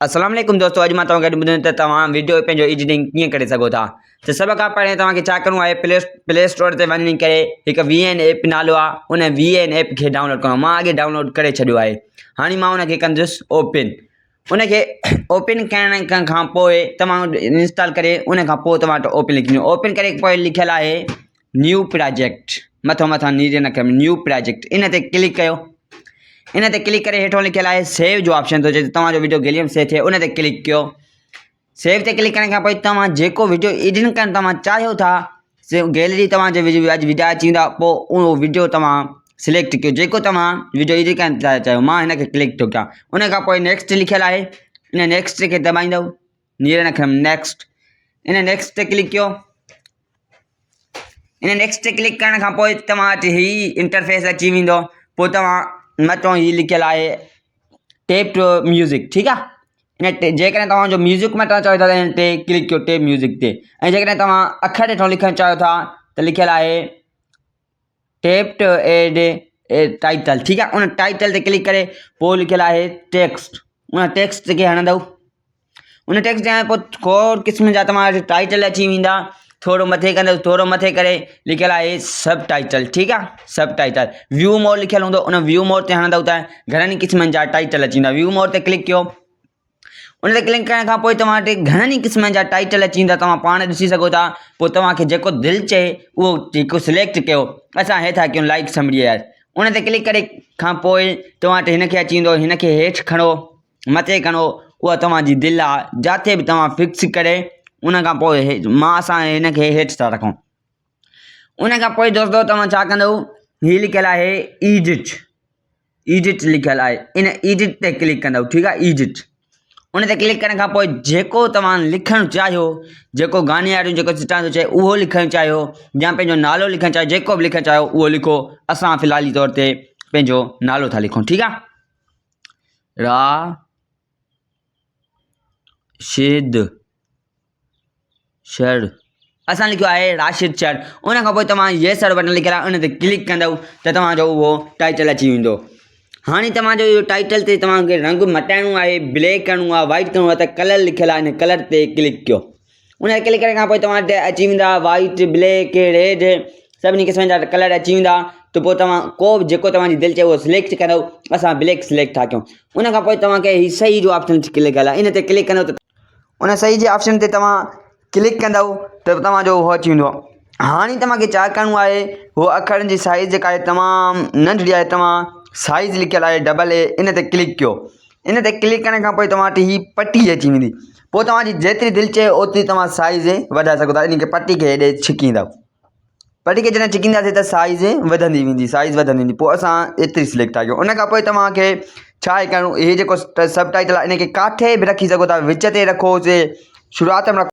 अस्सलाम वालेकुम दोस्तों, अॼु मां तव्हांखे ॿुधायां त तव्हां वीडियो पंहिंजो एडिटिंग कीअं करे सघो था। त सभ खां पहिरियों तव्हांखे छा करिणो आहे, प्ले स्टोर ते वञी करे हिकु VN ऐप नालो आहे, उन VN ऐप खे डाउनलोड करिणो। मां अॻे डाउनलोड करे छॾियो आहे। हाणे मां उनखे कंदुसि ओपन। उनखे ओपन करण खां पोइ तव्हां इंस्टॉल करे उन खां पोइ तव्हां वटि ओपन लिखंदो। ओपन करे पोइ लिखियलु आहे न्यू प्रोजेक्ट, मथां नीचे न कयो न्यू प्रोजेक्ट, इन ते क्लिक कयो। इन ते क्लिक करे हेठों लिखियलु आहे सेव जो ऑप्शन थो अचे, तव्हांजो वीडियो गैलरी में सेव थिए, उन ते क्लिक कयो। सेव ते क्लिक करण खां पोइ तव्हां जेको वीडियो एडिट करणु तव्हां चाहियो था, गैलरी तव्हांजे अॼु वीडियो अची वेंदा, पोइ उहो वीडियो तव्हां सिलेक्ट कयो जेको तव्हां वीडियो एडिट करणु चाहियो। मां हिन खे क्लिक थो कयां। उन खां पोइ नेक्स्ट लिखियलु आहे, इन नेक्स्ट खे दॿाईंदव, नीरे न खम नेक्स्ट, इन नेक्स्ट ते क्लिक कयो। इन नेक्स्ट ते क्लिक करण खां पोइ तव्हां वटि हीउ इंटरफेस अची वेंदो। पोइ तव्हां मथां हीउ लिखियलु आहे टेप म्यूज़िक, ठीकु आहे। इन जेकॾहिं तव्हांजो म्यूज़िक मथां चाहियो था त इन ते क्लिक कयो टेप म्यूज़िक ते। ऐं जेकॾहिं तव्हां अखर हेठों लिखणु चाहियो था त लिखियलु आहे टेप एड टाइटल, ठीकु आहे। उन टाइटल ते क्लिक करे पोइ लिखियलु आहे टेक्स्ट, उन टेक्स्ट खे हणंदव। उन टेक्स्ट जे पोइ खोड़ क़िस्म जा तव्हां वटि टाइटल अची वेंदा। थोरो मथे कंदव, थोरो मथे करे लिखियलु आहे सब टाइटल, ठीकु आहे। सब टाइटल व्यू मोर लिखियलु हूंदो, उन व्यू मोर ते हणंदव त घणनि क़िस्मनि जा टाइटल अची वेंदा। व्यू मोर ते क्लिक कयो। उन ते क्लिक करण खां पोइ तव्हां वटि घणनि क़िस्मनि जा टाइटल अची वेंदा, तव्हां पाण ॾिसी सघो था। पोइ तव्हांखे जेको दिलि चए उहो जेको सिलेक्ट कयो। असां हेठां कयूं लाइक समरी यार। उन ते क्लिक करे खां पोइ तव्हां वटि हिन खे अची वेंदो, हिन खे हेठि खणो, मथे खणो, उहा तव्हांजी दिलि आहे, जिथे बि तव्हां फिक्स करे उन खां पोइ असां हिन खे हेठि था रखूं। उन खां पोइ दोस्तो तव्हां छा कंदव, हीउ लिखियलु आहे एडिट लिखियलु आहे, इन एडिट ते क्लिक कंदव, ठीकु आहे। एडिट उन ते क्लिक करण खां पोइ जेको तव्हां लिखणु चाहियो, जेको गाने वारो जेको सिस्टम थो चए उहो लिखणु चाहियो, या पंहिंजो नालो लिखणु चाहियो, जेको बि लिखणु चाहियो उहो लिखो। असां फ़िलहाली तौर ते पंहिंजो नालो था लिखूं, ठीकु आहे। राशिद असां लिखियो आहे राशिद सर। उन खां पोइ तव्हां ये सर बटन लिखियलु आहे, उन ते क्लिक कंदव त तव्हांजो उहो टाइटल अची वेंदो। हाणे तव्हांजो इहो टाइटल ते तव्हांखे रंग मटाइणो आहे, ब्लैक करिणो आहे, वाइट करिणो आहे, त कलर लिखियलु आहे, इन कलर ते क्लिक कयो। उन ते क्लिक करण खां पोइ तव्हां वटि अची वेंदा वाइट, ब्लैक, रेड, सभिनी क़िस्मनि जा कलर अची वेंदा। त पोइ तव्हां को बि जेको तव्हांजी दिलि चए उहो सिलेक्ट कंदव। असां ब्लैक सिलेक्ट था कयूं। उन खां पोइ तव्हांखे हीउ सही जो ऑप्शन क्लिक कयल आहे, इन ते क्लिक कंदव त उन सही जे ऑप्शन ते तव्हां क्लिक कंदव त तव्हांजो उहो अची वेंदो। हाणे तव्हांखे छा करिणो आहे, उहो अखरनि जी साइज़ जेका आहे तमामु नंढड़ी आहे, तव्हां साइज़ लिखियलु आहे AA, इन ते क्लिक कयो। इन ते क्लिक करण खां पोइ तव्हां वटि हीअ पटी अची वेंदी। पोइ तव्हांजी जेतिरी दिलि चए ओतिरी तव्हां साइज़ वधाए सघो था। इन खे पटी खे हेॾे छिकींदव। पटी खे जॾहिं छिकींदासीं त साइज़ वधंदी वेंदी। पोइ असां एतिरी सिलेक्ट था कयूं। उन खां पोइ तव्हांखे छा आहे करिणो, इहे जेको सब टाइटल आहे इन खे काथे बि रखी सघो था, विच ते रखोसि, शुरूआत में